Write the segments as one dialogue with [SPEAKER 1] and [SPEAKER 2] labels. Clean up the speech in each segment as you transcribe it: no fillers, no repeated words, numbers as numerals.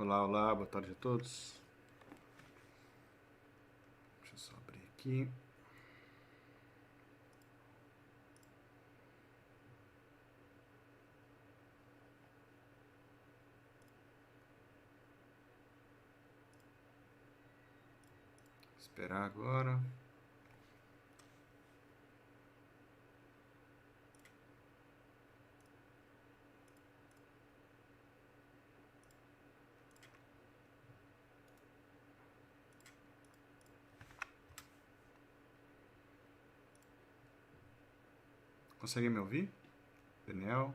[SPEAKER 1] Olá, olá, boa tarde a todos. Deixa eu só abrir aqui. Esperar agora. Consegue me ouvir? Daniel?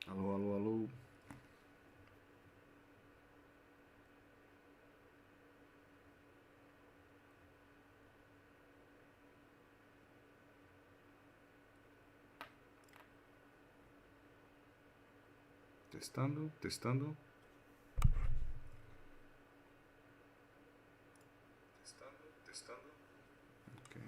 [SPEAKER 1] Alô, alô, alô. Testando, testando. Testando. Ok.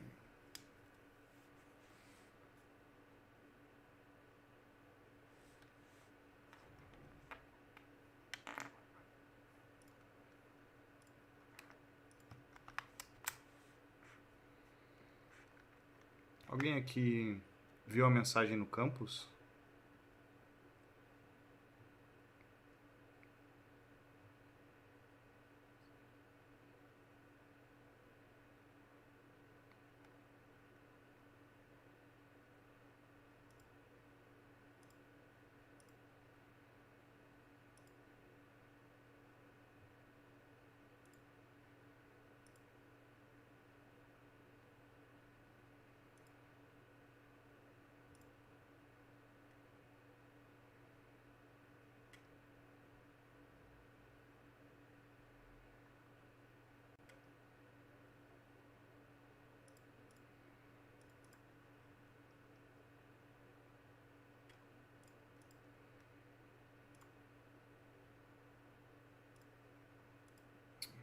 [SPEAKER 1] Alguém aqui viu a mensagem no campus?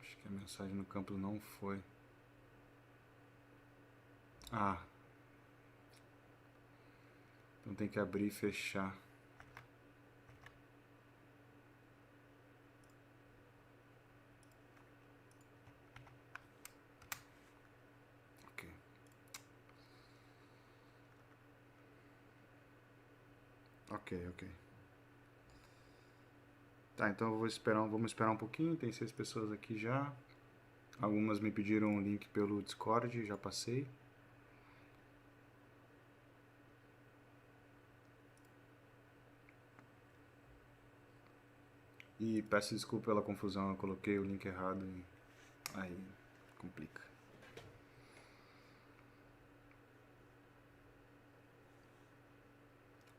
[SPEAKER 1] Acho que a mensagem no campus não foi. Ah. Então tem que abrir e fechar. Ok. Ok. Tá, então vamos esperar um pouquinho. Tem 6 pessoas aqui já. Algumas me pediram o link pelo Discord, já passei. E peço desculpa pela confusão, eu coloquei o link errado e aí complica.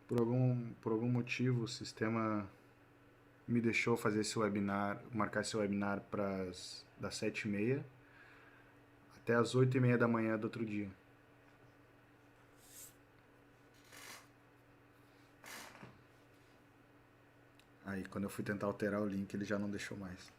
[SPEAKER 1] Por algum motivo o sistema me deixou fazer esse webinar, marcar esse webinar das 7h30 até as 8h30 da manhã do outro dia. Aí quando eu fui tentar alterar o link ele já não deixou mais.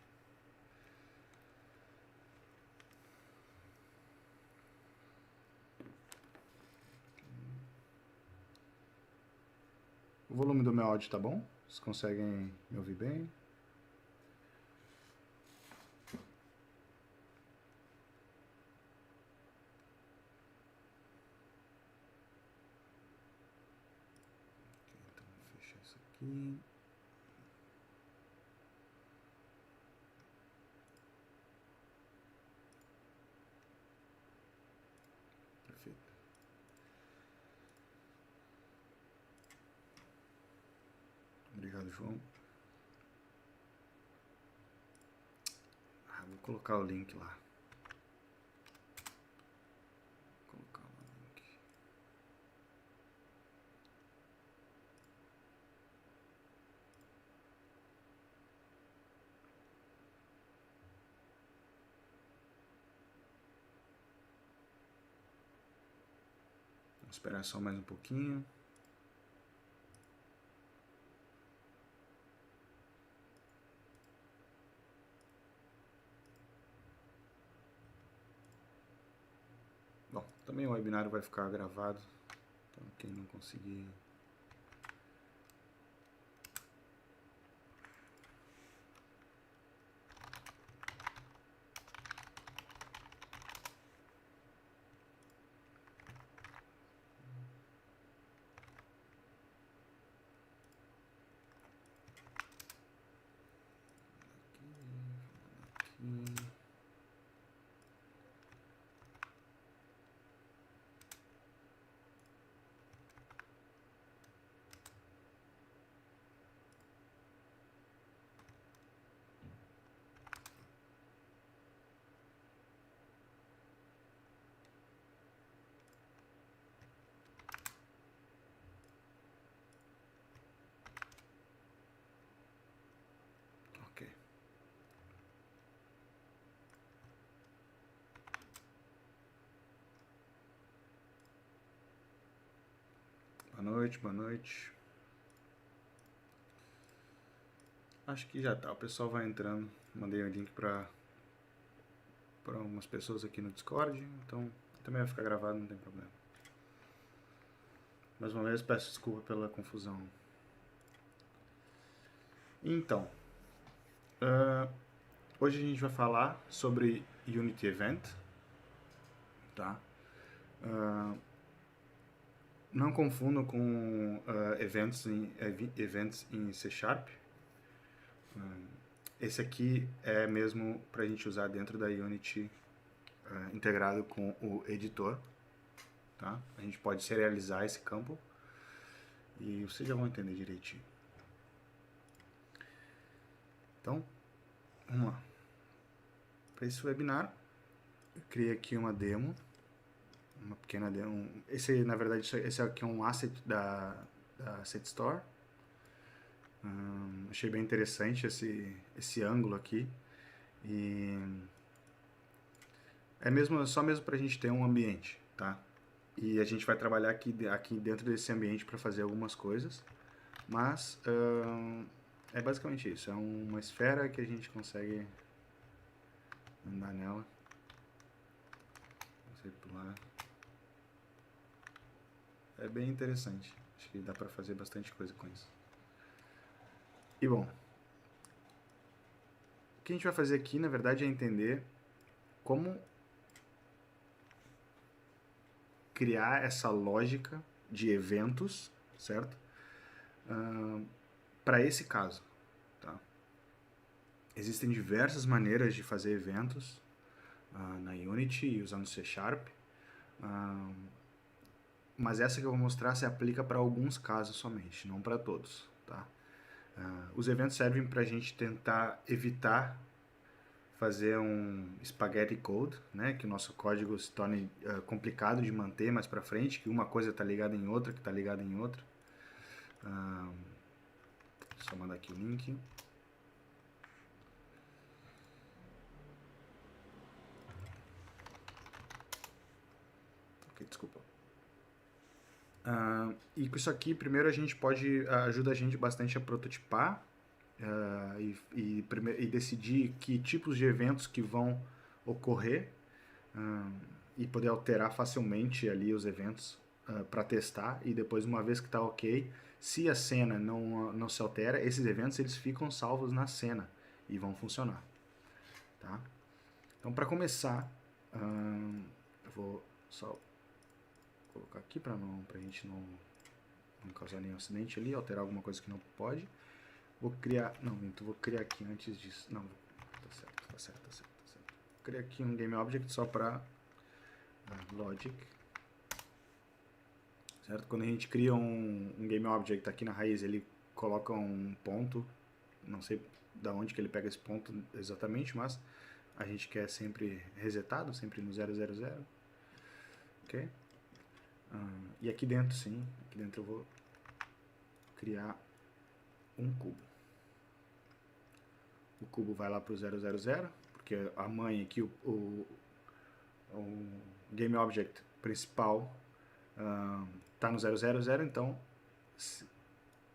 [SPEAKER 1] O volume do meu áudio tá bom? Vocês conseguem me ouvir bem? Então vou fechar isso aqui. Perfeito. Obrigado, João. Vou colocar o link lá. Vamos esperar só mais um pouquinho. Bom, também o webinário vai ficar gravado, então quem não conseguir... Aqui. Ok. Boa noite, boa noite. Acho que já tá, o pessoal vai entrando. Mandei o link para algumas pessoas aqui no Discord, então também vai ficar gravado, não tem problema. Mais uma vez, peço desculpa pela confusão. Então, hoje a gente vai falar sobre Unity Event, tá? Não confundam com events em C Sharp. Esse aqui é mesmo para a gente usar dentro da Unity integrado com o editor. Tá? A gente pode serializar esse campo e vocês já vão entender direitinho. Então, vamos lá. Para esse webinar, eu criei aqui uma demo, uma pequena demo. Na verdade, esse aqui é um asset da Asset Store. Achei bem interessante esse ângulo aqui. E é só mesmo para a gente ter um ambiente, tá? E a gente vai trabalhar aqui dentro desse ambiente para fazer algumas coisas, mas é basicamente isso. É uma esfera que a gente consegue andar nela. Não sei pular. É bem interessante. Acho que dá para fazer bastante coisa com isso. E bom, o que a gente vai fazer aqui, na verdade, é entender como criar essa lógica de eventos, certo? Para esse caso, tá? Existem diversas maneiras de fazer eventos na Unity e usando C Sharp, mas essa que eu vou mostrar se aplica para alguns casos somente, não para todos, tá? Os eventos servem para a gente tentar evitar fazer um spaghetti code, né, que o nosso código se torne complicado de manter mais para frente, que uma coisa está ligada em outra, que está ligada em outra. Só mandar aqui o link. Ok, desculpa. E com isso aqui, primeiro a gente ajuda a gente bastante a prototipar e decidir que tipos de eventos que vão ocorrer e poder alterar facilmente ali os eventos para testar, e depois, uma vez que está ok, se a cena não se altera, esses eventos eles ficam salvos na cena e vão funcionar, tá? Então, para começar, eu vou só colocar aqui para a gente não causar nenhum acidente ali, alterar alguma coisa que não pode. Vou criar aqui antes disso. Não, tá certo. Vou criar aqui um game object só para logic. Certo? Quando a gente cria um game object aqui na raiz, ele coloca um ponto, não sei da onde que ele pega esse ponto exatamente, mas a gente quer sempre resetado, sempre no 000, ok? E aqui dentro, sim, aqui dentro eu vou criar um cubo. O cubo vai lá para o 000, porque a mãe aqui, o game object principal tá no 000, então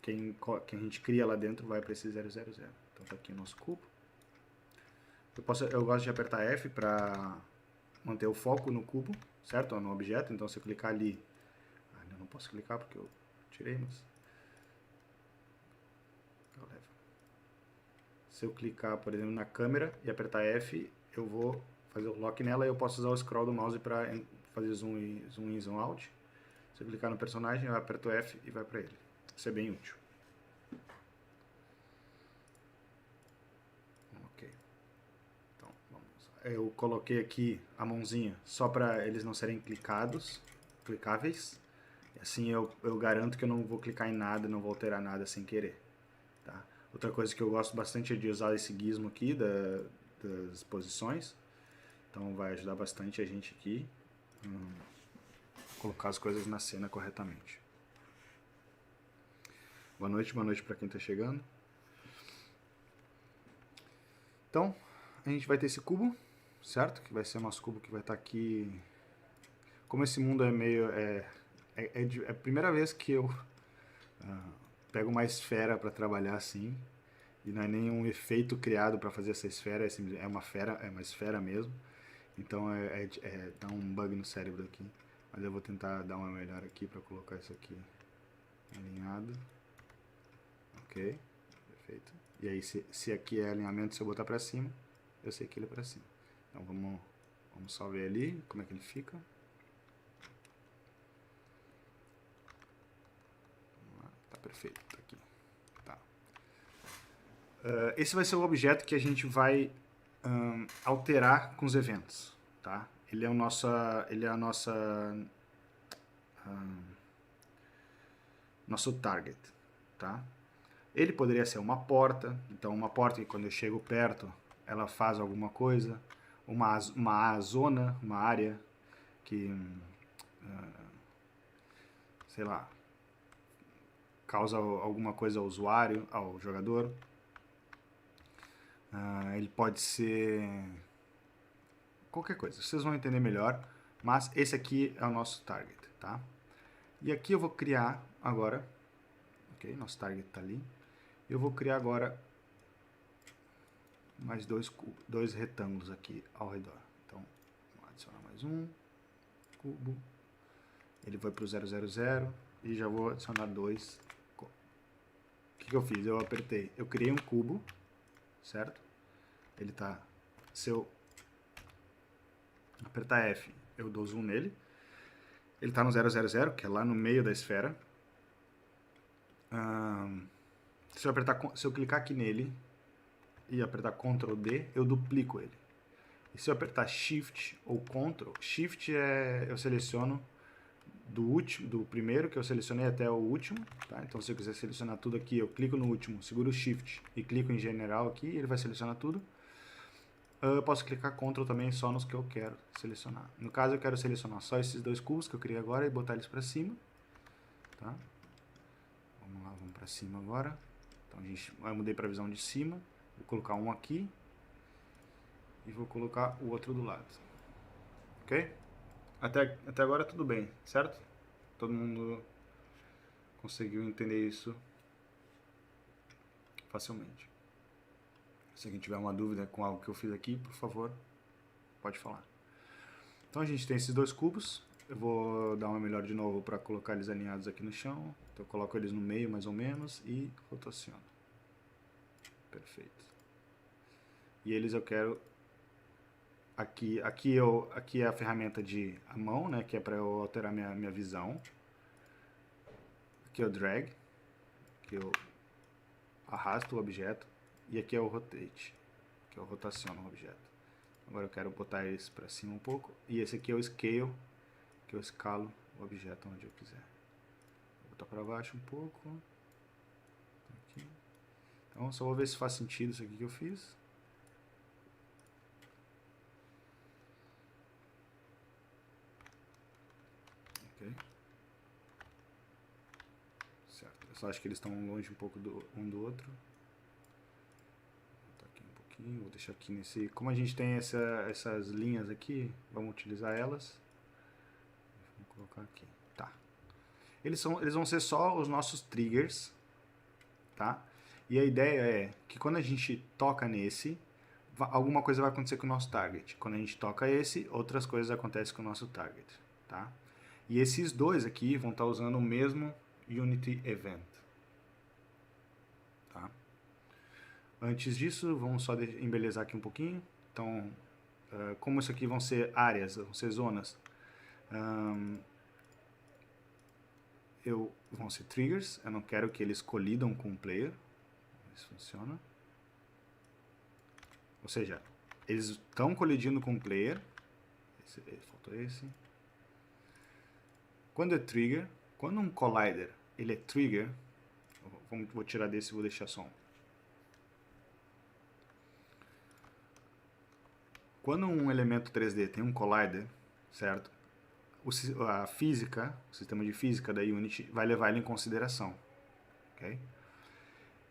[SPEAKER 1] quem a gente cria lá dentro vai para esse 000. Então tá aqui o nosso cubo. Eu gosto de apertar F para manter o foco no cubo, certo? Ou no objeto. Então se eu clicar ali, eu não posso clicar porque eu tirei, mas se eu clicar, por exemplo, na câmera e apertar F, eu vou fazer o lock nela e eu posso usar o scroll do mouse para fazer zoom in, zoom out. Se eu clicar no personagem, eu aperto F e vai para ele. Isso é bem útil. Ok. Então, eu coloquei aqui a mãozinha só para eles não serem clicáveis. Assim eu garanto que eu não vou clicar em nada, não vou alterar nada sem querer. Tá? Outra coisa que eu gosto bastante é de usar esse gizmo aqui das posições. Então vai ajudar bastante a gente aqui a colocar as coisas na cena corretamente. Boa noite para quem está chegando. Então, a gente vai ter esse cubo, certo? Que vai ser o nosso cubo que vai estar aqui. Como esse mundo é meio... É a primeira vez que eu pego uma esfera para trabalhar assim. E não é nenhum efeito criado para fazer essa esfera, é uma esfera mesmo. Então dá um bug no cérebro aqui. Mas eu vou tentar dar uma melhor aqui para colocar isso aqui alinhado. Ok, perfeito. E aí se aqui é alinhamento, se eu botar para cima, eu sei que ele é para cima. Então vamos só ver ali como é que ele fica. Vamos lá, tá perfeito, tá aqui. Tá. Esse vai ser o objeto que a gente vai alterar com os eventos, tá? Ele é a nosso target, tá? Ele poderia ser uma porta, então uma porta que quando eu chego perto ela faz alguma coisa, uma zona, uma área que, sei lá, causa alguma coisa ao usuário, ao jogador. Ele pode ser qualquer coisa, vocês vão entender melhor, mas esse aqui é o nosso target, tá? E aqui eu vou criar agora, ok, nosso target está ali, eu vou criar agora mais dois retângulos aqui ao redor. Então, vou adicionar mais um cubo, ele vai para o 000 e já vou adicionar dois. O que eu fiz? Eu criei um cubo, certo? Ele tá, se eu apertar F, eu dou zoom nele. Ele está no 000, que é lá no meio da esfera. Se eu clicar aqui nele e apertar Ctrl D, eu duplico ele. E se eu apertar Shift ou Ctrl, Shift eu seleciono do primeiro que eu selecionei até o último, tá? Então se eu quiser selecionar tudo aqui, eu clico no último, seguro o Shift e clico em General aqui, ele vai selecionar tudo. Eu posso clicar Ctrl também só nos que eu quero selecionar. No caso eu quero selecionar só esses dois cubos que eu criei agora e botar eles para cima, tá? Vamos lá, vamos para cima agora. Então eu mudei para a visão de cima, vou colocar um aqui e vou colocar o outro do lado, ok? Até agora tudo bem, certo? Todo mundo conseguiu entender isso facilmente. Se alguém tiver uma dúvida com algo que eu fiz aqui, por favor, pode falar. Então a gente tem esses dois cubos. Eu vou dar uma melhor de novo para colocar eles alinhados aqui no chão. Então eu coloco eles no meio mais ou menos e rotaciono. Perfeito. E eles eu quero... Aqui é a ferramenta de a mão, né, que é para eu alterar minha visão. Aqui é o drag, que eu arrasto o objeto. E aqui é o rotate, que eu rotaciono o objeto. Agora eu quero botar eles para cima um pouco. E esse aqui é o scale, que eu escalo o objeto onde eu quiser. Vou botar para baixo um pouco. Aqui. Então só vou ver se faz sentido isso aqui que eu fiz. Ok. Certo. Eu só acho que eles estão longe um pouco um do outro. Vou deixar aqui nesse... Como a gente tem essas linhas aqui, vamos utilizar elas. Vou colocar aqui. Tá. Eles vão ser só os nossos triggers, tá? E a ideia é que quando a gente toca nesse, alguma coisa vai acontecer com o nosso target. Quando a gente toca esse, outras coisas acontecem com o nosso target, tá? E esses dois aqui vão estar usando o mesmo Unity Event, tá? Antes disso, vamos só embelezar aqui um pouquinho. Então, como isso aqui vão ser áreas, vão ser zonas, vão ser triggers, eu não quero que eles colidam com o player. Isso funciona. Ou seja, eles estão colidindo com o player. Faltou esse. Quando é trigger, quando um collider ele é trigger, vou tirar desse e vou deixar só um. Quando um elemento 3D tem um collider, certo? A física, o sistema de física da Unity vai levar ele em consideração, ok?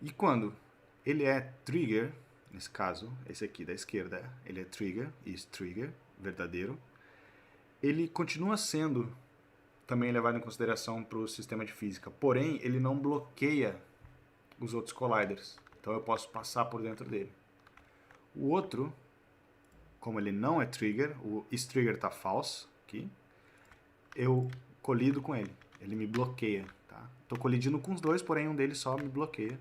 [SPEAKER 1] E quando ele é trigger, nesse caso, esse aqui da esquerda, ele é trigger, is trigger, verdadeiro, ele continua sendo também levado em consideração para o sistema de física, porém ele não bloqueia os outros colliders, então eu posso passar por dentro dele. O outro, como ele não é trigger, o is trigger está false aqui, eu colido com ele, ele me bloqueia, tá? Estou colidindo com os dois, porém um deles só me bloqueia,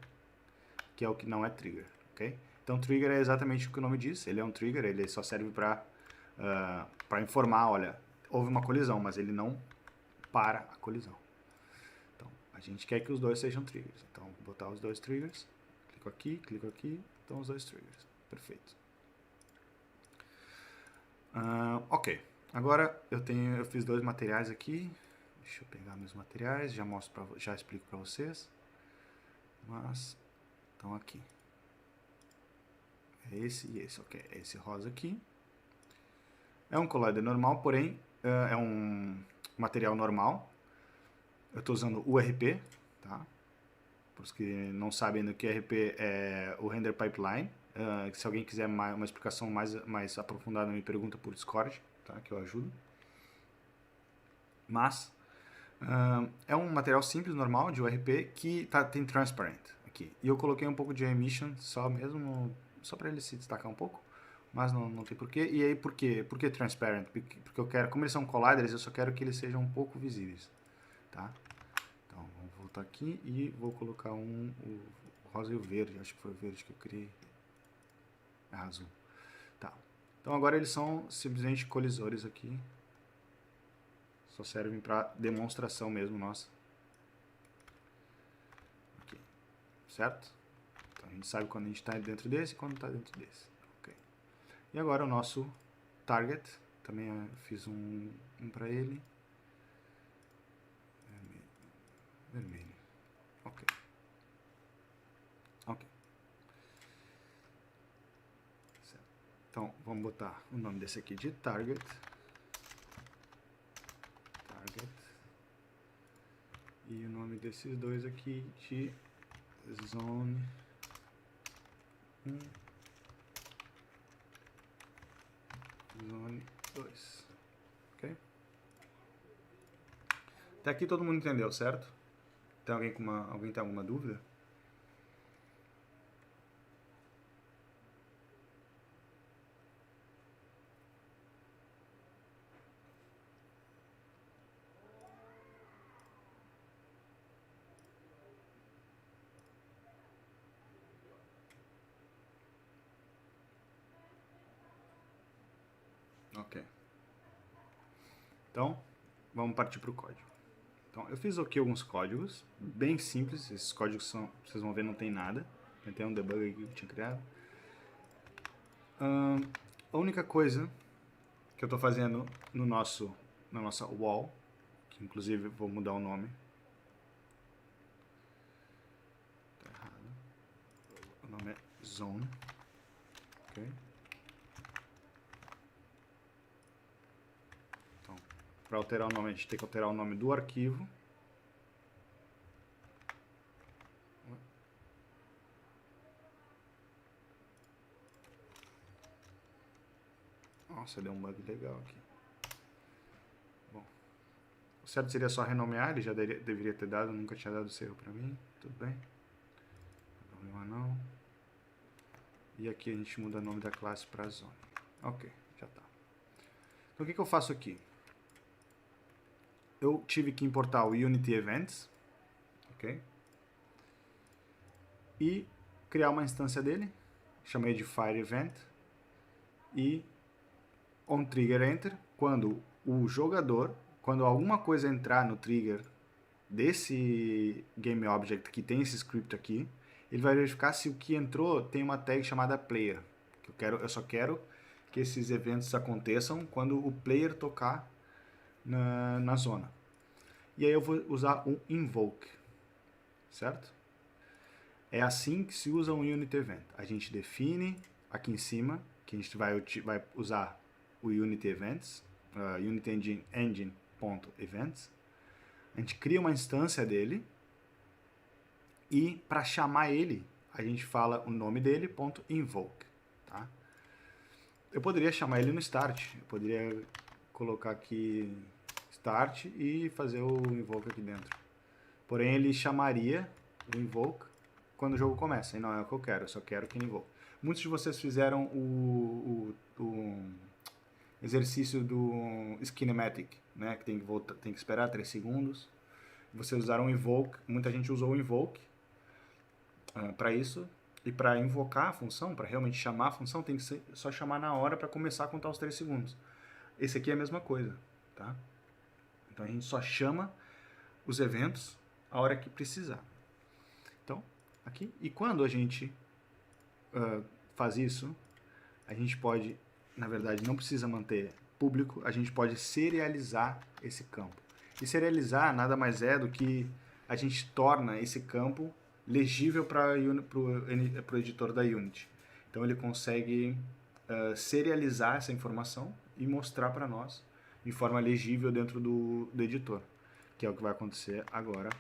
[SPEAKER 1] que é o que não é trigger, ok? Então trigger é exatamente o que o nome diz, ele é um trigger, ele só serve para informar, olha, houve uma colisão, mas ele não para a colisão. Então a gente quer que os dois sejam triggers, então vou botar os dois triggers, clico aqui, então os dois triggers, perfeito. Ok. Agora eu fiz dois materiais aqui. Deixa eu pegar meus materiais, já explico para vocês. Mas estão aqui. É esse e esse, ok. É esse rosa aqui. É um collider normal, porém é um material normal. Eu estou usando o RP, tá? Para os que não sabem do que RP é o Render Pipeline. Se alguém quiser uma explicação mais aprofundada, me pergunta por Discord, tá? Que eu ajudo. Mas é um material simples, normal, de URP, que tem transparent aqui. E eu coloquei um pouco de emission só para ele se destacar um pouco, mas não tem porquê. E aí, por quê? Por que transparent? Porque eu quero, como eles são colliders, eu só quero que eles sejam um pouco visíveis, tá? Então, vamos voltar aqui e vou colocar o rosa e o verde. Acho que foi o verde que eu criei. É azul. Tá. Então, agora eles são simplesmente colisores aqui. Só servem para demonstração mesmo, nossa. Aqui. Certo? Então, a gente sabe quando a gente está dentro desse e quando está dentro desse. Ok. E agora o nosso target. Também fiz um para ele. Vermelho. Ok. Ok. Certo. Então, vamos botar o nome desse aqui de target. E o nome desses dois aqui de Zone 1, Zone 2. Ok? Até aqui todo mundo entendeu, certo? Tem alguém tem alguma dúvida? Ok. Então, vamos partir para o código. Então, eu fiz aqui alguns códigos, bem simples. Esses códigos vocês vão ver, não tem nada. Tem um debug aqui que eu tinha criado. A única coisa que eu estou fazendo na nossa wall, que inclusive vou mudar o nome. Tá errado. O nome é Zone. Ok? Então, para alterar o nome, a gente tem que alterar o nome do arquivo. Nossa, deu um bug legal aqui. Bom, certo seria só renomear, ele já deveria ter dado, nunca tinha dado esse erro para mim, tudo bem. Não tem problema não. E aqui a gente muda o nome da classe para zona. Ok, já está. Então o que eu faço aqui? Eu tive que importar o Unity Events, ok? E criar uma instância dele, chamei de Fire Event, e onTriggerEnter, quando o jogador, quando alguma coisa entrar no trigger desse GameObject que tem esse script aqui, ele vai verificar se o que entrou tem uma tag chamada player. Eu só quero que esses eventos aconteçam quando o player tocar na zona. E aí eu vou usar um invoke, certo? É assim que se usa um Unity Event. A gente define aqui em cima que a gente vai usar o Unity Events, Unity Engine.events. A gente cria uma instância dele e para chamar ele, a gente fala o nome dele, .invoke, tá? Eu poderia chamar ele no start, eu poderia colocar aqui start e fazer o invoke aqui dentro. Porém, ele chamaria o invoke quando o jogo começa, e não é o que eu quero, eu só quero que ele invoke. Muitos de vocês fizeram o exercício do Skinematic, né, que tem que esperar 3 segundos. Vocês usaram o invoke, muita gente usou o invoke para isso, e para invocar a função, para realmente chamar a função, tem que só chamar na hora para começar a contar os 3 segundos. Esse aqui é a mesma coisa, tá? Então a gente só chama os eventos a hora que precisar. Então, aqui, e quando a gente faz isso, a gente pode, na verdade, não precisa manter público, a gente pode serializar esse campo. E serializar nada mais é do que a gente torna esse campo legível para o editor da Unity. Então ele consegue serializar essa informação e mostrar para nós de forma legível dentro do editor, que é o que vai acontecer agora.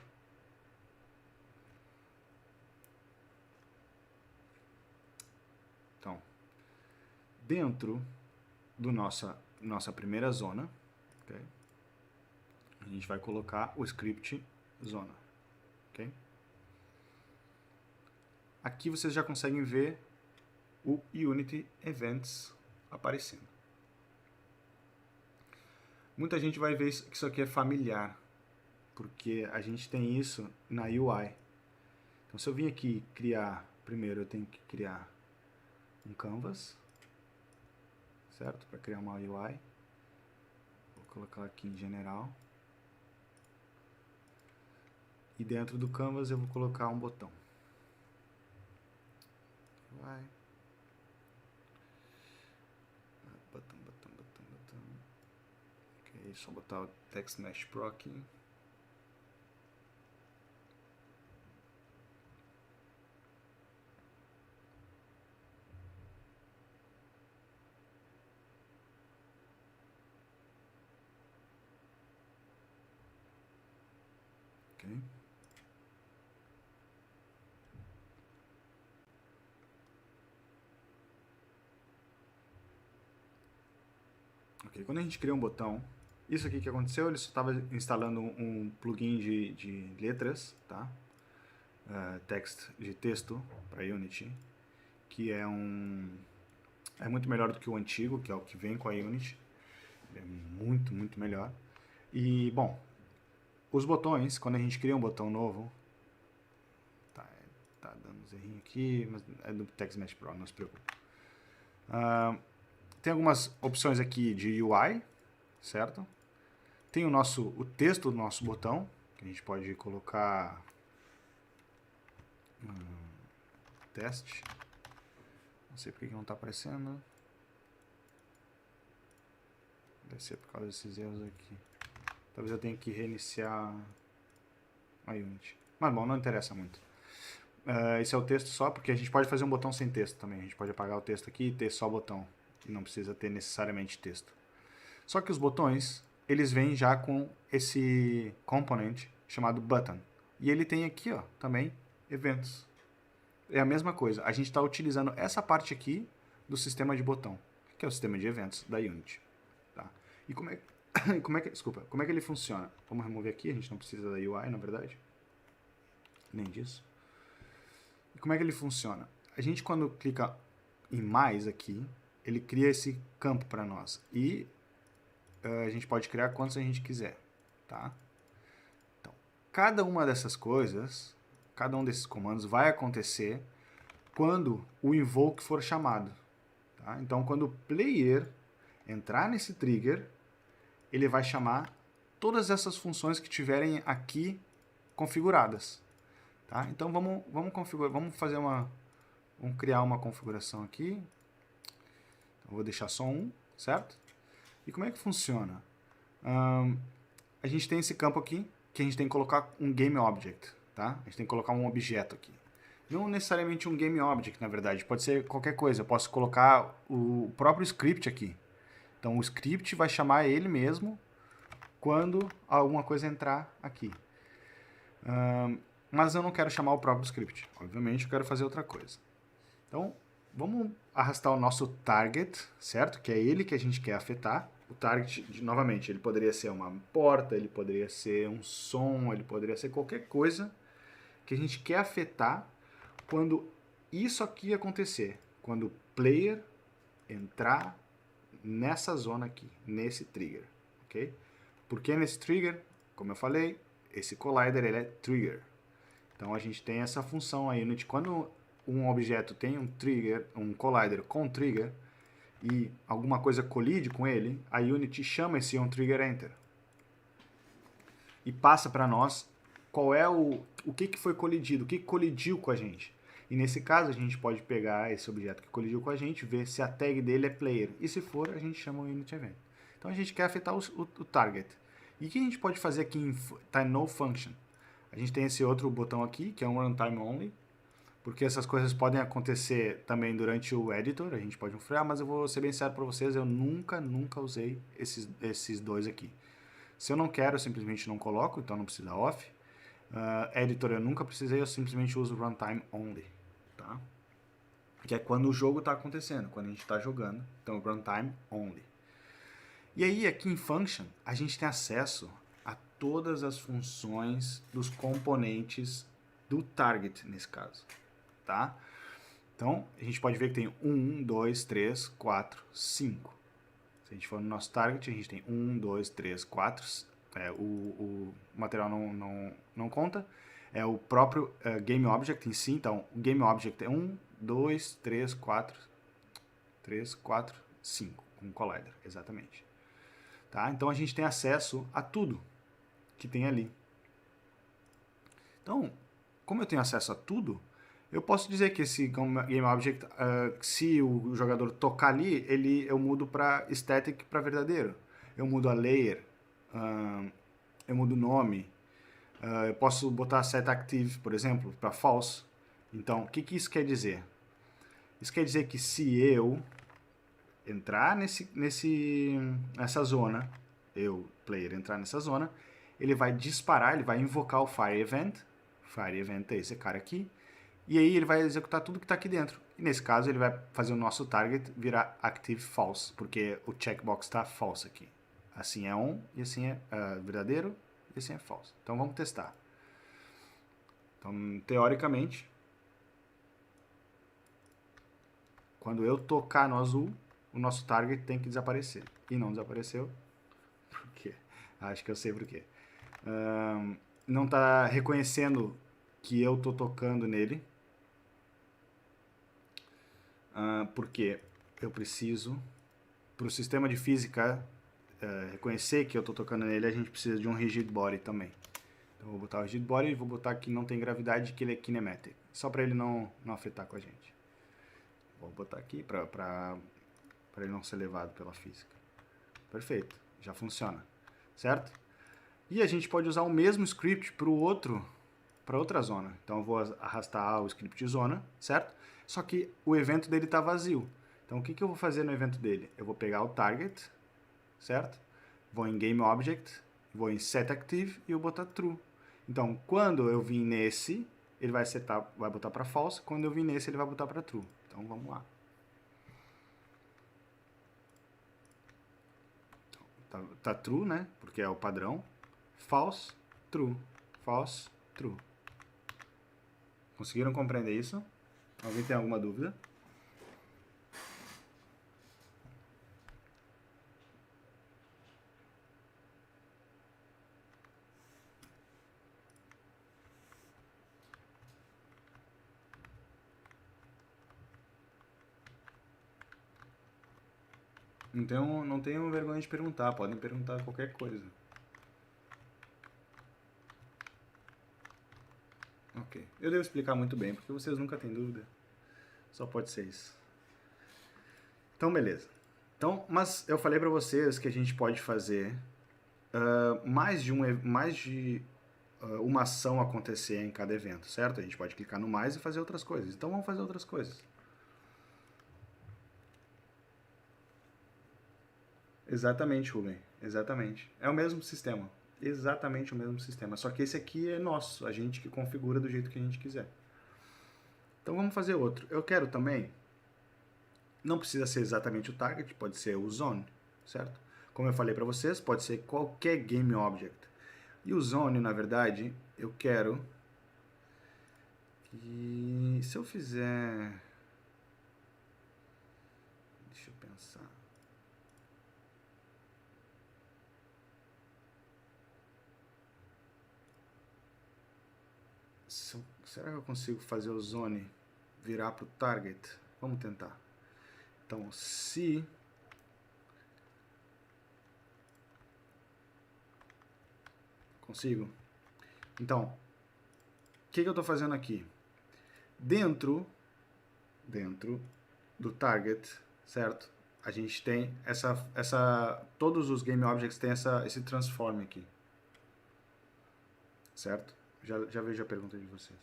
[SPEAKER 1] Então, dentro do nossa primeira zona, okay, a gente vai colocar o script zona. Okay? Aqui vocês já conseguem ver o Unity Events aparecendo. Muita gente vai ver que isso aqui é familiar, porque a gente tem isso na UI. Então, se eu vim aqui criar, primeiro eu tenho que criar um canvas, certo? Para criar uma UI. Vou colocar aqui em general. E dentro do canvas eu vou colocar um botão. Vai. Botão. Ok, só botar o Text Mesh Pro aqui. Ok. Ok, quando a gente cria um botão, isso aqui que aconteceu, ele só estava instalando um plugin de letras, tá? Text de texto para Unity, que é muito melhor do que o antigo, que é o que vem com a Unity. É muito melhor. E, bom, os botões, quando a gente cria um botão novo, tá dando uns errinhos aqui, mas é do Text Mesh Pro, não se preocupe. Tem algumas opções aqui de UI, certo? Tem o texto do nosso botão, que a gente pode colocar teste. Não sei porque que não está aparecendo. Deve ser por causa desses erros aqui. Talvez eu tenha que reiniciar a Unity. Mas bom, não interessa muito. Esse é o texto só, porque a gente pode fazer um botão sem texto também. A gente pode apagar o texto aqui e ter só botão. E não precisa ter necessariamente texto. Só que os botões, eles vêm já com esse component chamado button. E ele tem aqui, ó, também eventos. É a mesma coisa. A gente está utilizando essa parte aqui do sistema de botão, que é o sistema de eventos da Unity. Tá? E como Desculpa, como é que ele funciona? Vamos remover aqui, a gente não precisa da UI, na verdade. Nem disso. E como é que ele funciona? A gente, quando clica em mais aqui, ele cria esse campo para nós. E a gente pode criar quantos a gente quiser, tá? Então, cada uma dessas coisas, cada um desses comandos vai acontecer quando o invoke for chamado. Tá? Então, quando o player entrar nesse trigger, ele vai chamar todas essas funções que tiverem aqui configuradas. Tá? Então, vamos configurar, vamos criar uma configuração aqui. Então, vou deixar só um, certo? E como é que funciona? A gente tem esse campo aqui, que a gente tem que colocar um game object, tá? A gente tem que colocar um objeto aqui. Não necessariamente um game object, na verdade, pode ser qualquer coisa. Eu posso colocar o próprio script aqui. Então, o script vai chamar ele mesmo quando alguma coisa entrar aqui. Mas eu não quero chamar o próprio script. Obviamente, eu quero fazer outra coisa. Então, vamos arrastar o nosso target, certo? Que é ele que a gente quer afetar. O target, novamente, ele poderia ser uma porta, ele poderia ser um som, ele poderia ser qualquer coisa que a gente quer afetar quando isso aqui acontecer. Quando o player entrar nessa zona aqui, nesse trigger, ok? Por que nesse trigger? Como eu falei, esse collider ele é trigger. Então a gente tem essa função aí, Unity. Quando um objeto tem um trigger, um collider com trigger, e alguma coisa colide com ele, a Unity chama esse onTriggerEnter. E passa para nós qual é o que foi colidido, o que colidiu com a gente. E nesse caso, a gente pode pegar esse objeto que colidiu com a gente, ver se a tag dele é player. E se for, a gente chama o Unity Event. Então a gente quer afetar o target. E o que a gente pode fazer aqui em TimeNoFunction? A gente tem esse outro botão aqui, que é um Runtime Only, porque essas coisas podem acontecer também durante o editor, a gente pode frear, mas eu vou ser bem sério para vocês, eu nunca usei esses dois aqui. Se eu não quero, eu simplesmente não coloco, então não precisa off. Editor eu nunca precisei, eu simplesmente uso Runtime Only, tá? Que é quando o jogo está acontecendo, quando a gente está jogando, então Runtime Only. E aí, aqui em Function, a gente tem acesso a todas as funções dos componentes do target, nesse caso. Tá? Então, a gente pode ver que tem 1, 2, 3, 4, 5. Se a gente for no nosso target, a gente tem 1, 2, 3, 4. O material não conta. É o próprio Game Object em si. Então, o Game Object é 1, 2, 3, 4, 5. Com collider, exatamente. Tá? Então, a gente tem acesso a tudo que tem ali. Então, como eu tenho acesso a tudo, eu posso dizer que esse Game Object, se o jogador tocar ali, eu mudo para static para verdadeiro. Eu mudo a layer, eu mudo o nome. Eu posso botar set active, por exemplo, para false. Então, o que isso quer dizer? Isso quer dizer que se eu entrar nessa zona, player, entrar nessa zona, ele vai disparar, ele vai invocar o Fire Event. Fire Event é esse cara aqui. E aí ele vai executar tudo que está aqui dentro. E nesse caso ele vai fazer o nosso target virar active false, porque o checkbox está false aqui. Assim é on, e assim é verdadeiro, e assim é false. Então vamos testar. Então, teoricamente, quando eu tocar no azul, o nosso target tem que desaparecer. E não desapareceu. Por quê? Acho que eu sei por quê. Não está reconhecendo que eu estou tocando nele. Porque eu preciso, para o sistema de física reconhecer que eu estou tocando nele, a gente precisa de um rigid body também. Então eu vou botar o rigid body e vou botar que não tem gravidade, que ele é kinematic, só para ele não afetar com a gente. Vou botar aqui para ele não ser levado pela física. Perfeito, já funciona, certo? E a gente pode usar o mesmo script para outra zona. Então eu vou arrastar o script zona, certo? Só que o evento dele está vazio. Então o que eu vou fazer no evento dele? Eu vou pegar o target, certo? Vou em Game Object, vou em Set Active e eu vou botar True. Então quando eu vim nesse, ele vai botar para False. Quando eu vim nesse, ele vai botar para True. Então vamos lá. tá true, né? Porque é o padrão. False, true. False, true. Conseguiram compreender isso? Alguém tem alguma dúvida? Não tenham vergonha de perguntar, podem perguntar qualquer coisa. Ok. Eu devo explicar muito bem, porque vocês nunca têm dúvida. Só pode ser isso. Então, beleza. Então, mas eu falei para vocês que a gente pode fazer mais de uma ação acontecer em cada evento, certo? A gente pode clicar no mais e fazer outras coisas. Então, vamos fazer outras coisas. Exatamente, Rubem. Exatamente. É o mesmo sistema. Exatamente o mesmo sistema. Só que esse aqui é nosso. A gente que configura do jeito que a gente quiser. Então vamos fazer outro. Eu quero também... Não precisa ser exatamente o target, pode ser o zone, certo? Como eu falei para vocês, pode ser qualquer game object. E o zone, na verdade, eu quero que... Se eu fizer... Deixa eu pensar... Será que eu consigo fazer o zone virar para o target? Vamos tentar. Então, se... Consigo? Então, o que eu estou fazendo aqui? Dentro do target, certo? A gente tem todos os game objects têm esse transform aqui, certo? Já vejo a pergunta de vocês.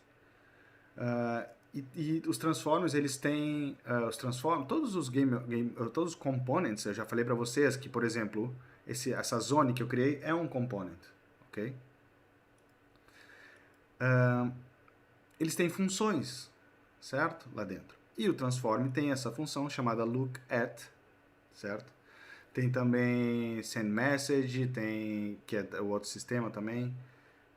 [SPEAKER 1] E os transforms, eles têm todos os todos os components. Eu já falei para vocês que, por exemplo, essa zone que eu criei é um component, ok? Eles têm funções, certo? Lá dentro. E o transform tem essa função chamada lookAt, certo? Tem também send message, que é o outro sistema também.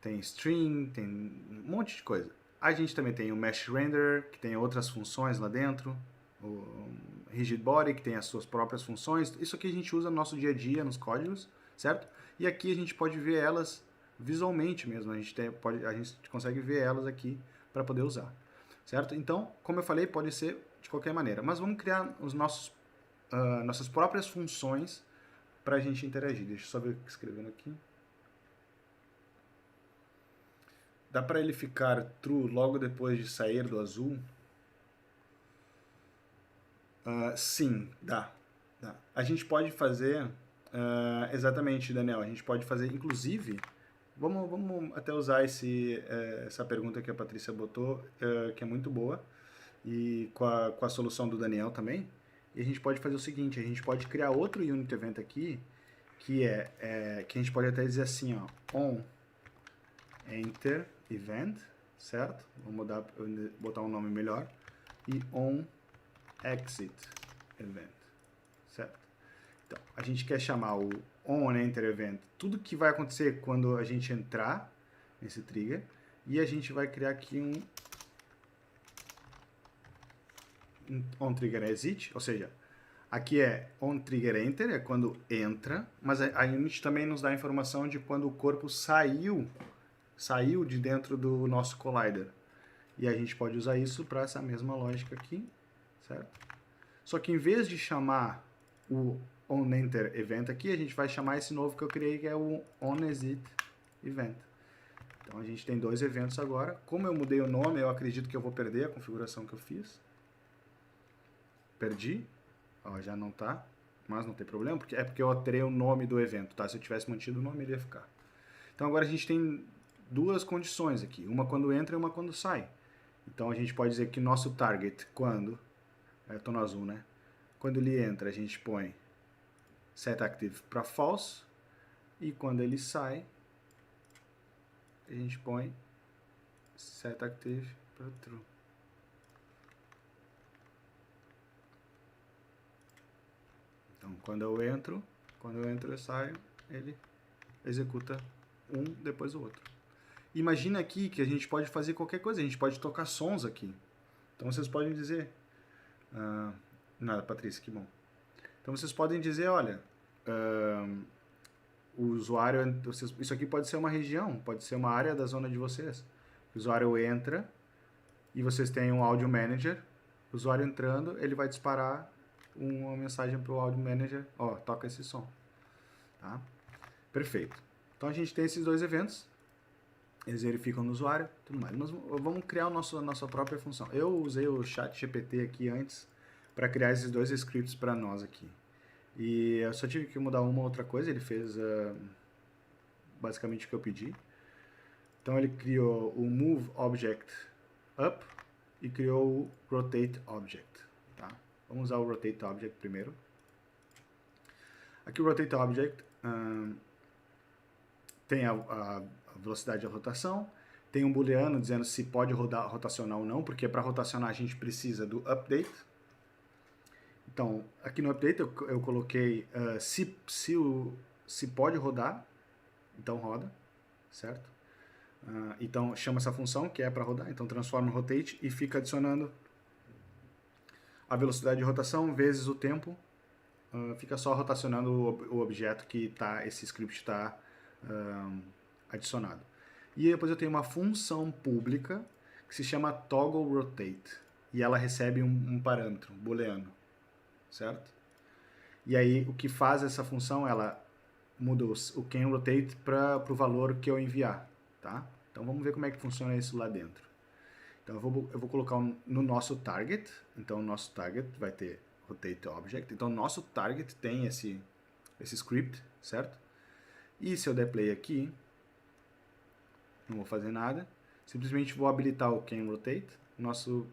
[SPEAKER 1] Tem string, tem um monte de coisa. A gente também tem o mesh render, que tem outras funções lá dentro. O rigid body, que tem as suas próprias funções. Isso aqui a gente usa no nosso dia a dia, nos códigos, certo? E aqui a gente pode ver elas visualmente mesmo. A gente consegue ver elas aqui para poder usar, certo? Então, como eu falei, pode ser de qualquer maneira. Mas vamos criar nossas próprias funções para a gente interagir. Deixa eu só ver o que escrevendo aqui. Dá para ele ficar true logo depois de sair do azul? Sim, dá. A gente pode fazer... exatamente, Daniel. A gente pode fazer, inclusive... Vamos até usar essa pergunta que a Patrícia botou, que é muito boa, e com a solução do Daniel também. E a gente pode fazer o seguinte, a gente pode criar outro unit event aqui, que que a gente pode até dizer assim, ó, on enter event, certo? Vamos botar um nome melhor. E on exit event, certo? Então, a gente quer chamar o on enter event, tudo que vai acontecer quando a gente entrar nesse trigger, e a gente vai criar aqui um on trigger exit, ou seja, aqui é on trigger enter, é quando entra, mas a unit também nos dá a informação de quando o corpo saiu de dentro do nosso collider. E a gente pode usar isso para essa mesma lógica aqui, certo? Só que em vez de chamar o onEnter event aqui, a gente vai chamar esse novo que eu criei, que é o onExit event. Então a gente tem dois eventos agora. Como eu mudei o nome, eu acredito que eu vou perder a configuração que eu fiz. Perdi. Ó, já não tá, mas não tem problema, porque eu alterei o nome do evento, tá? Se eu tivesse mantido o nome, ele ia ficar. Então agora a gente tem duas condições aqui, uma quando entra e uma quando sai. Então a gente pode dizer que nosso target, quando, tô no azul, né? Quando ele entra, a gente põe setActive para false, e quando ele sai, a gente põe setActive para true. Então quando eu entro, eu saio, ele executa um depois do outro. Imagina aqui que a gente pode fazer qualquer coisa, a gente pode tocar sons aqui. Então vocês podem dizer... nada, Patrícia, que bom. Então vocês podem dizer, olha, o usuário... Isso aqui pode ser uma região, pode ser uma área da zona de vocês. O usuário entra e vocês têm um Audio Manager. O usuário entrando, ele vai disparar uma mensagem para o Audio Manager. Ó, toca esse som. Tá? Perfeito. Então a gente tem esses dois eventos. Eles verificam no usuário, tudo mais. Mas vamos criar a nossa própria função. Eu usei o ChatGPT aqui antes para criar esses dois scripts para nós aqui. E eu só tive que mudar uma outra coisa. Ele fez basicamente o que eu pedi. Então ele criou o Move Object Up e criou o Rotate Object. Tá? Vamos usar o Rotate Object primeiro. Aqui o Rotate Object tem a velocidade de rotação, tem um booleano dizendo se pode rotacionar ou não, porque para rotacionar a gente precisa do update. Então, aqui no update eu coloquei se pode rodar, então roda, certo? Então chama essa função que é para rodar, então transforma em rotate e fica adicionando a velocidade de rotação vezes o tempo, fica só rotacionando o objeto que esse script está adicionado. E depois eu tenho uma função pública que se chama toggle rotate e ela recebe um parâmetro booleano, certo? E aí o que faz essa função, ela muda o can rotate para o valor que eu enviar, tá? Então vamos ver como é que funciona isso lá dentro. Então eu vou colocar no nosso target, então o nosso target vai ter rotate object, então o nosso target tem esse script, certo? E se eu der play aqui, não vou fazer nada, simplesmente vou habilitar o can rotate, o nosso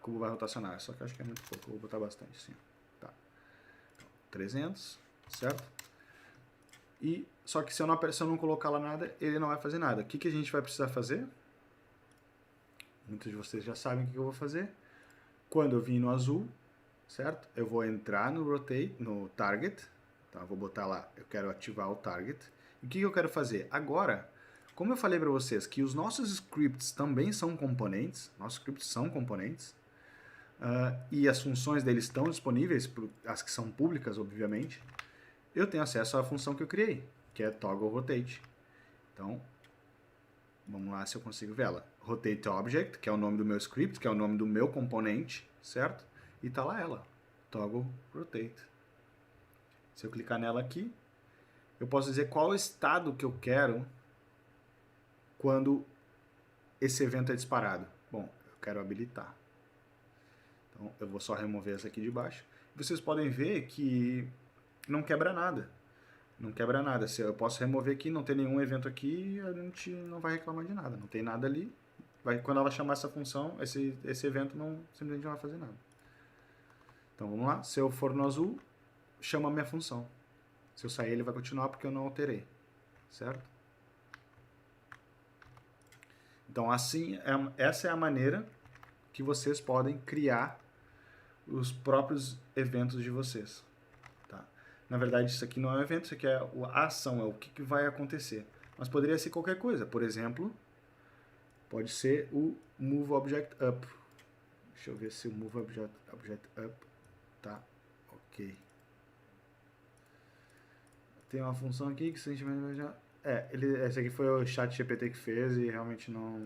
[SPEAKER 1] cubo vai rotacionar, só que eu acho que é muito pouco, vou botar bastante assim, tá. 300, certo? E só que se eu não colocar lá nada, ele não vai fazer nada. O que a gente vai precisar fazer? Muitos de vocês já sabem o que eu vou fazer. Quando eu vim no azul, certo? Eu vou entrar no rotate, no target, tá? Vou botar lá, eu quero ativar o target. E o que eu quero fazer? Agora, como eu falei para vocês que os nossos scripts também são componentes, nossos scripts são componentes, e as funções deles estão disponíveis, as que são públicas, obviamente, eu tenho acesso à função que eu criei, que é toggle rotate. Então, vamos lá se eu consigo ver ela. Rotate object, que é o nome do meu script, que é o nome do meu componente, certo? E tá lá ela, toggle rotate. Se eu clicar nela aqui, eu posso dizer qual o estado que eu quero quando esse evento é disparado. Bom, eu quero habilitar. Então, eu vou só remover essa aqui de baixo. Vocês podem ver que não quebra nada. Não quebra nada. Se eu posso remover aqui, não tem nenhum evento aqui, a gente não vai reclamar de nada. Não tem nada ali. Quando ela chamar essa função, esse evento simplesmente não vai fazer nada. Então vamos lá. Se eu for no azul, chama a minha função. Se eu sair, ele vai continuar porque eu não alterei. Certo? Então assim, essa é a maneira que vocês podem criar os próprios eventos de vocês. Na verdade, isso aqui não é um evento, isso aqui é a ação, é o que vai acontecer. Mas poderia ser qualquer coisa. Por exemplo, pode ser o Move Object Up. Deixa eu ver se o Move Object Up tá ok. Tem uma função aqui que se a gente vai já... esse aqui foi o ChatGPT que fez e realmente não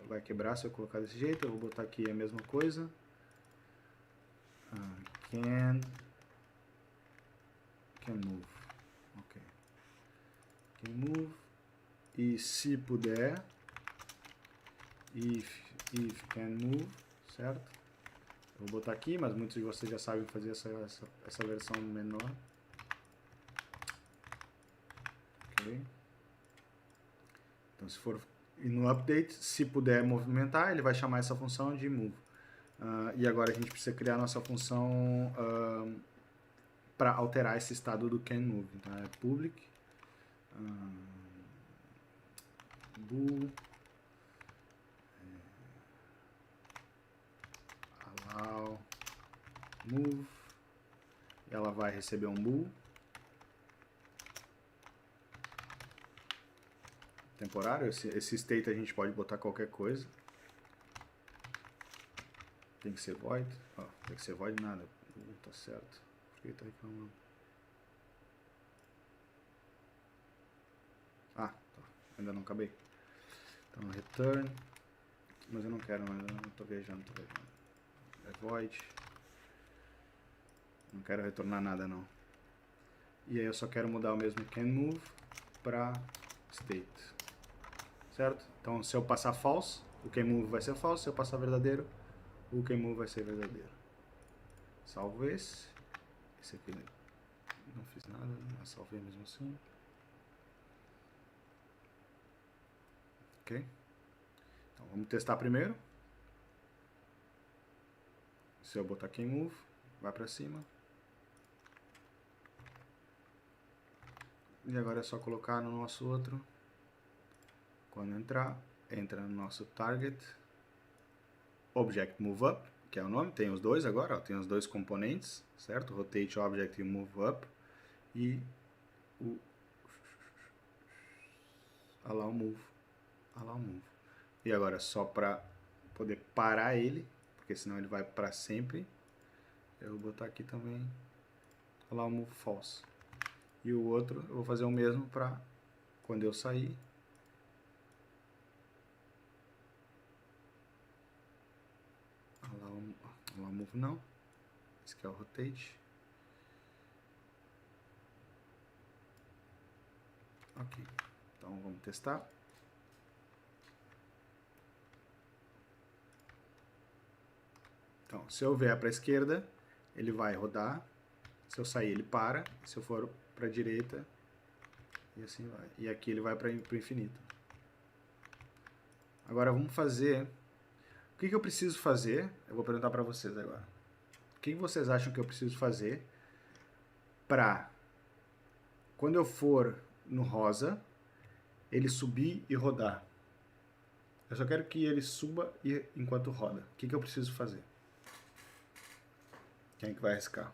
[SPEAKER 1] vai quebrar se eu colocar desse jeito. Eu vou botar aqui a mesma coisa. Can move. Ok. Can move. E se puder. If can move. Certo? Eu vou botar aqui, mas muitos de vocês já sabem fazer essa versão menor. Ok. Então se for no update, se puder movimentar, ele vai chamar essa função de move. E agora a gente precisa criar a nossa função para alterar esse estado do can move. Então é public bool allow move. Ela vai receber um bool temporário. Esse state a gente pode botar qualquer coisa. Tem que ser void. Ó, tem que ser void nada. Tá certo. Por que tá reclamando? Ah, tá. Ainda não acabei. Então return. Mas eu não quero, mas eu não tô viajando, É void. Não quero retornar nada não. E aí eu só quero mudar o mesmo canMove para state. Certo? Então se eu passar false, o canMove vai ser false. Se eu passar verdadeiro, o canMove vai ser verdadeiro. Salvo esse. Esse aqui não fiz nada, mas salvei mesmo assim. Ok? Então vamos testar primeiro. Se eu botar canMove, vai para cima. E agora é só colocar no nosso outro. Quando entrar, entra no nosso target. Object Move Up, que é o nome. Tem os dois agora, ó, tem os dois componentes, certo? Rotate Object e Move Up. E o Allow Move. Allow Move. E agora só para poder parar ele, porque senão ele vai para sempre. Eu vou botar aqui também Allow Move False. E o outro eu vou fazer o mesmo para quando eu sair. Allow Move não. Esse aqui é o Rotate. Ok. Então vamos testar. Então, se eu vier para a esquerda, ele vai rodar. Se eu sair, ele para. Se eu for para a direita, e assim vai. E aqui ele vai para o infinito. Agora vamos fazer... O que eu preciso fazer? Eu vou perguntar para vocês agora. O que vocês acham que eu preciso fazer para, quando eu for no rosa, ele subir e rodar? Eu só quero que ele suba enquanto roda. O que eu preciso fazer? Quem é que vai arriscar?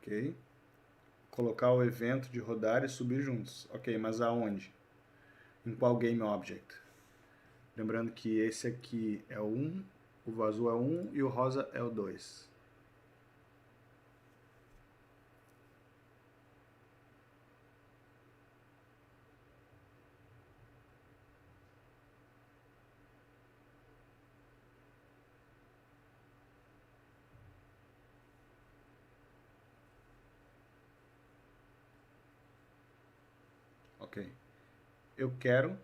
[SPEAKER 1] Ok. Colocar o evento de rodar e subir juntos. Ok, mas aonde? Em qual Game Object? Lembrando que esse aqui é o 1, o azul é o 1 e o rosa é o 2. Ok. Eu quero,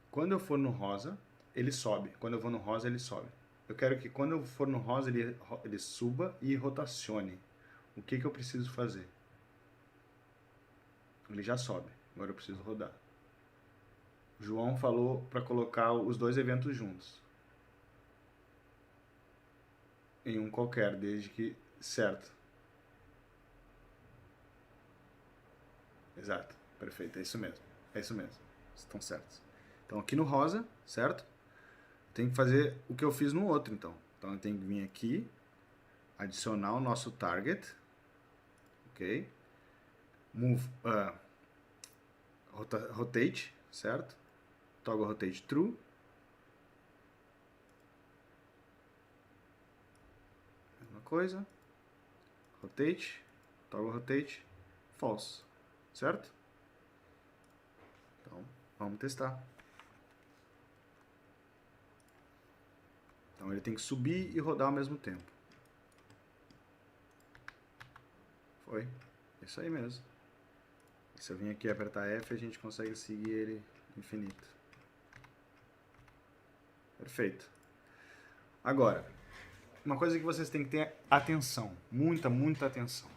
[SPEAKER 1] quando eu for no rosa, ele sobe. Quando eu vou no rosa, ele sobe. Eu quero que quando eu for no rosa, ele suba e rotacione. O que eu preciso fazer? Ele já sobe. Agora eu preciso rodar. O João falou para colocar os dois eventos juntos. Em um qualquer, desde que... Certo. Exato. Perfeito. É isso mesmo. É isso mesmo. Estão certos. Então aqui no rosa, certo? Tem que fazer o que eu fiz no outro, então. Então eu tenho que vir aqui, adicionar o nosso target, ok? Move, rotate, certo? Toggle rotate true. Mesma coisa. Rotate, toggle rotate false, certo? Então vamos testar. Então ele tem que subir e rodar ao mesmo tempo. Foi. Isso aí mesmo. Se eu vim aqui apertar F, a gente consegue seguir ele infinito. Perfeito. Agora, uma coisa que vocês têm que ter atenção. Muita, muita atenção.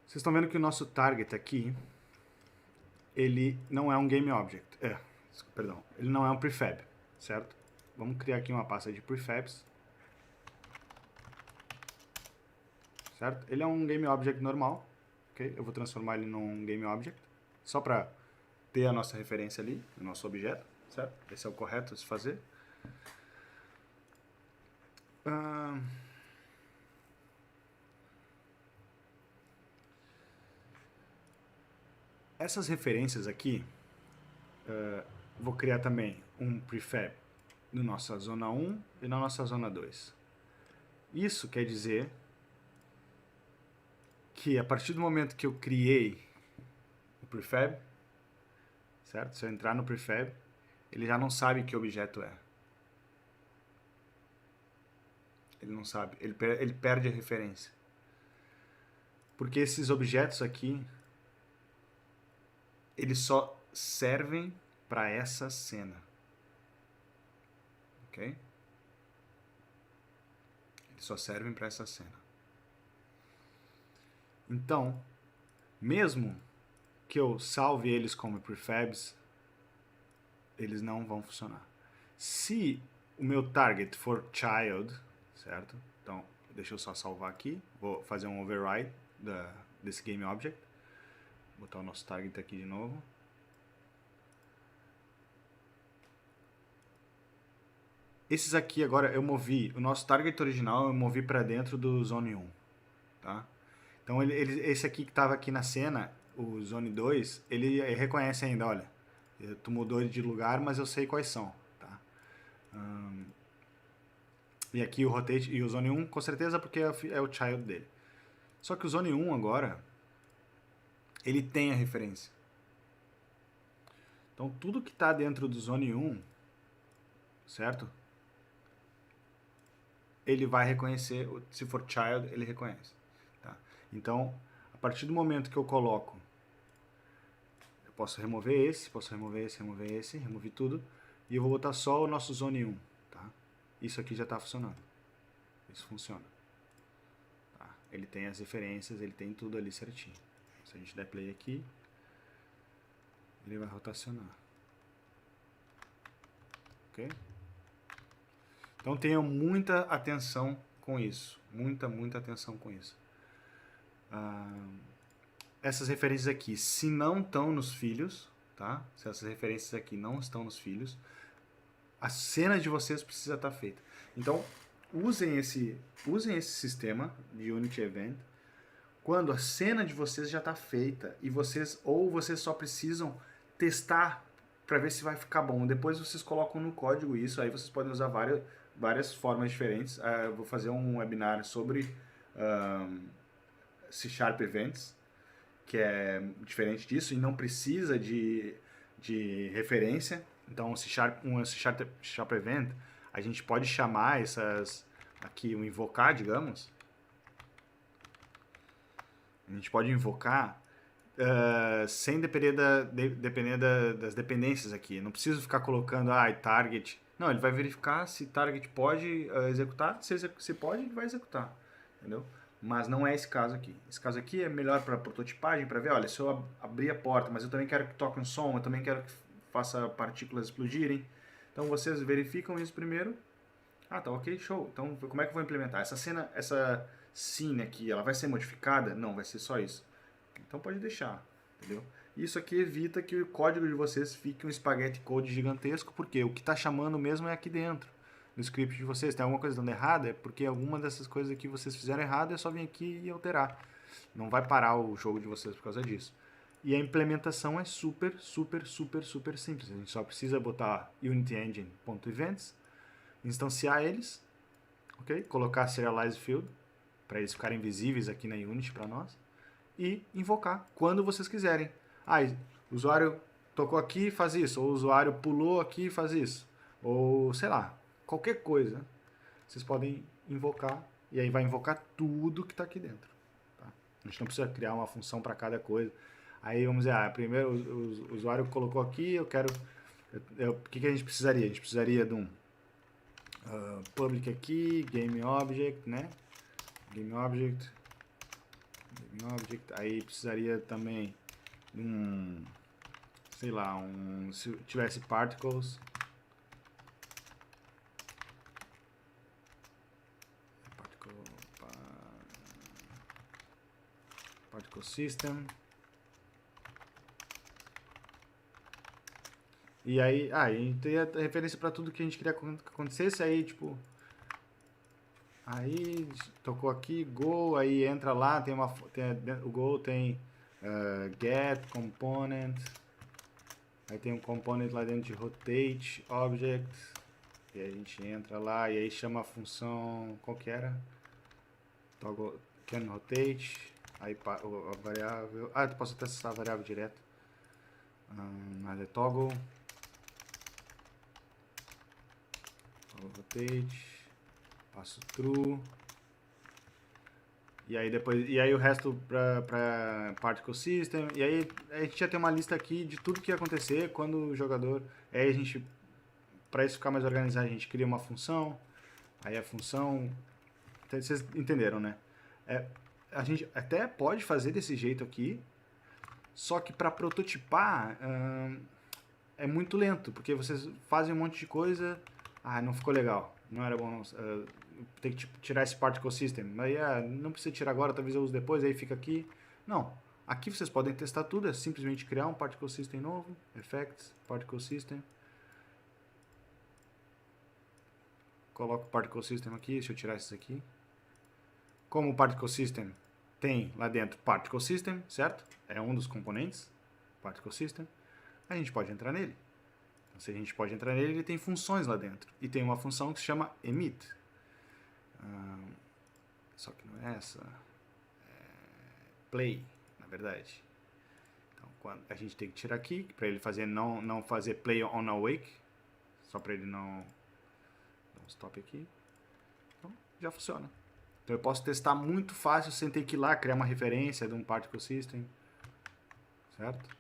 [SPEAKER 1] Vocês estão vendo que o nosso target aqui, ele não é um GameObject. Perdão, ele não é um prefab, certo? Vamos criar aqui uma pasta de prefabs. Certo? Ele é um GameObject normal, ok? Eu vou transformar ele num GameObject, só para ter a nossa referência ali, o nosso objeto, certo? Esse é o correto de se fazer. Essas referências aqui, vou criar também um prefab na nossa zona 1 e na nossa zona 2. Isso quer dizer que a partir do momento que eu criei o prefab, certo? Se eu entrar no prefab, ele já não sabe que objeto é. Ele não sabe, ele perde a referência. Porque esses objetos aqui, eles só servem para essa cena. Ok? Eles só servem para essa cena. Então, mesmo que eu salve eles como prefabs, eles não vão funcionar. Se o meu target for child, certo? Então, deixa eu só salvar aqui. Vou fazer um override desse GameObject. Vou botar o nosso target aqui de novo. Esses aqui agora eu movi, o nosso target original eu movi para dentro do Zone 1, tá? Então esse aqui que estava aqui na cena, o Zone 2, ele reconhece ainda, olha, tu mudou de lugar, mas eu sei quais são, tá? E aqui o Rotate e o Zone 1, com certeza, porque é o child dele. Só que o Zone 1 agora, ele tem a referência. Então tudo que está dentro do Zone 1, certo? Ele vai reconhecer, se for child, ele reconhece. Tá? Então, a partir do momento que eu coloco, eu posso remover esse, removi tudo, e eu vou botar só o nosso Zone 1. Tá? Isso aqui já está funcionando. Isso funciona. Tá? Ele tem as referências, ele tem tudo ali certinho. Se a gente der play aqui, ele vai rotacionar. Ok? Então tenham muita atenção com isso. Muita atenção com isso. Essas referências aqui, se não estão nos filhos, tá? Se essas referências aqui não estão nos filhos, a cena de vocês precisa estar feita. Então, usem esse sistema de Unity Event quando a cena de vocês já está feita e vocês só precisam testar para ver se vai ficar bom. Depois vocês colocam no código isso, aí vocês podem usar várias formas diferentes. Eu vou fazer um webinar sobre C# Events, que é diferente disso e não precisa de referência. Então, um C# Event, a gente pode chamar aqui, invocar, digamos. A gente pode invocar sem depender das dependências aqui. Não preciso ficar colocando target. Não, ele vai verificar se target pode executar. Se pode, ele vai executar. Entendeu? Mas não é esse caso aqui. Esse caso aqui é melhor para prototipagem, para ver, olha, se eu abrir a porta, mas eu também quero que toque um som, eu também quero que faça partículas explodirem. Então vocês verificam isso primeiro. Tá ok, show. Então como é que eu vou implementar? Essa scene aqui, ela vai ser modificada? Não, vai ser só isso. Então pode deixar, entendeu? Isso aqui evita que o código de vocês fique um spaghetti code gigantesco, porque o que está chamando mesmo é aqui dentro. No script de vocês, tem alguma coisa dando errada, é porque alguma dessas coisas aqui vocês fizeram errado, é só vir aqui e alterar. Não vai parar o jogo de vocês por causa disso. E a implementação é super simples. A gente só precisa botar unityengine.events, instanciar eles, ok? Colocar serialize field, para eles ficarem visíveis aqui na Unity para nós, e invocar quando vocês quiserem. O usuário tocou aqui, faz isso, ou o usuário pulou aqui, faz isso, ou sei lá, qualquer coisa, vocês podem invocar, e aí vai invocar tudo que está aqui dentro. Tá? A gente não precisa criar uma função para cada coisa. Aí vamos dizer, primeiro o usuário colocou aqui, o que a gente precisaria? A gente precisaria de um public aqui, GameObject, né? GameObject, aí precisaria também de um sei lá, se tivesse particles, particle, particle system, e aí, e teria referência para tudo que a gente queria que acontecesse, aí tipo, aí tocou aqui, go, aí entra lá, o go tem get component, aí tem um component lá dentro de rotate object, e aí a gente entra lá e aí chama a função, qual que era? Toggle can rotate, aí a variável, eu posso até acessar a variável direto, mas é toggle rotate, passo true, e aí depois, e aí o resto para particle system, e aí a gente já tem uma lista aqui de tudo que ia acontecer quando o jogador, aí a gente, para isso ficar mais organizado, a gente cria uma função, aí a função, vocês entenderam, né? A gente até pode fazer desse jeito aqui, só que para prototipar é muito lento, porque vocês fazem um monte de coisa, não ficou legal, não era bom, tem que tirar esse particle system, aí não precisa tirar agora, talvez eu use depois, aí fica aqui. Não, aqui vocês podem testar tudo, é simplesmente criar um particle system novo, effects, particle system, coloco o particle system aqui, deixa eu tirar esses aqui. Como o particle system tem lá dentro particle system, certo? É um dos componentes, particle system, a gente pode entrar nele. Então, se a gente pode entrar nele, ele tem funções lá dentro. E tem uma função que se chama emit. Só que não é essa. Play, na verdade. Então, quando a gente tem que tirar aqui, para ele fazer não fazer play on awake. Só para ele não... Dá um stop aqui. Então, já funciona. Então eu posso testar muito fácil sem ter que ir lá criar uma referência de um particle system, certo?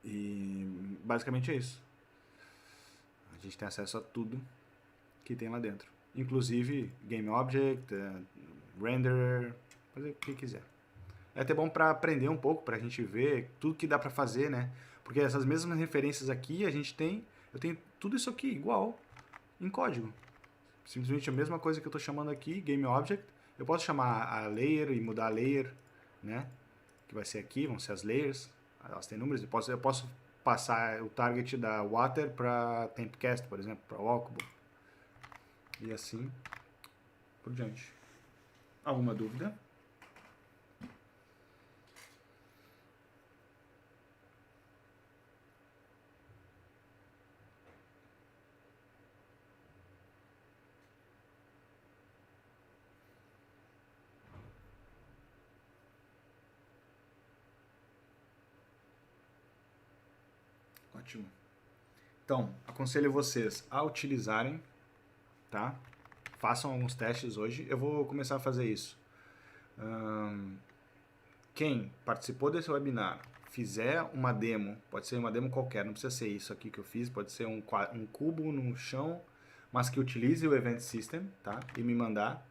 [SPEAKER 1] E basicamente é isso. A gente tem acesso a tudo que tem lá dentro, inclusive game object, renderer, fazer o que quiser. É até bom para aprender um pouco, para a gente ver tudo que dá para fazer, né? Porque essas mesmas referências aqui eu tenho tudo isso aqui igual em código. Simplesmente a mesma coisa que eu estou chamando aqui, game object. Eu posso chamar a layer e mudar a layer, né? Que vai ser aqui, vão ser as layers. Elas têm números. Eu posso passar o target da water para tempcast, por exemplo, para walkable. E assim por diante. Alguma dúvida? Ótimo. Então, aconselho vocês a utilizarem, tá? Façam alguns testes hoje. Eu vou começar a fazer isso. Quem participou desse webinar fizer uma demo, pode ser uma demo qualquer, não precisa ser isso aqui que eu fiz, pode ser um cubo no chão, mas que utilize o Event System, tá? E me mandar,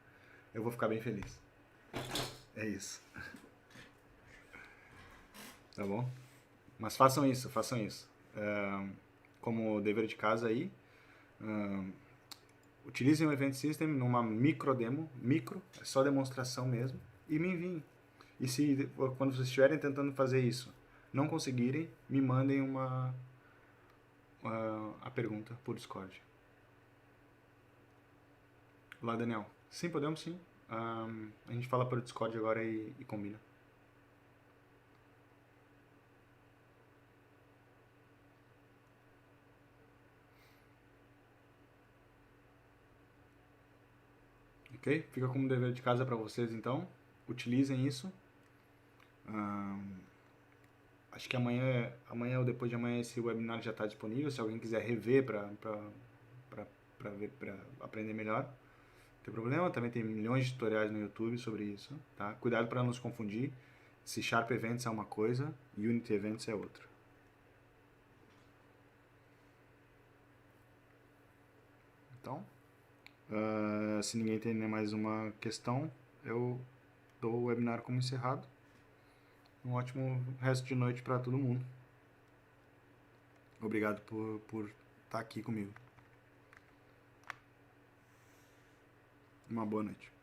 [SPEAKER 1] eu vou ficar bem feliz. É isso. Tá bom? Mas façam isso, façam isso. Como dever de casa aí, utilizem o Event System numa micro demo, é só demonstração mesmo, e me enviem. E se quando vocês estiverem tentando fazer isso, não conseguirem, me mandem a pergunta por Discord. Olá, Daniel. Sim, podemos sim. A gente fala por Discord agora e combina. Ok? Fica como dever de casa para vocês, então. Utilizem isso. Acho que amanhã ou depois de amanhã esse webinar já está disponível. Se alguém quiser rever para aprender melhor, não tem problema. Também tem milhões de tutoriais no YouTube sobre isso. Tá? Cuidado para não se confundir. C# Events é uma coisa, Unity Events é outra. Então, se ninguém tem nem mais uma questão, eu dou o webinar como encerrado. Um ótimo resto de noite para todo mundo. Obrigado por estar aqui comigo. Uma boa noite.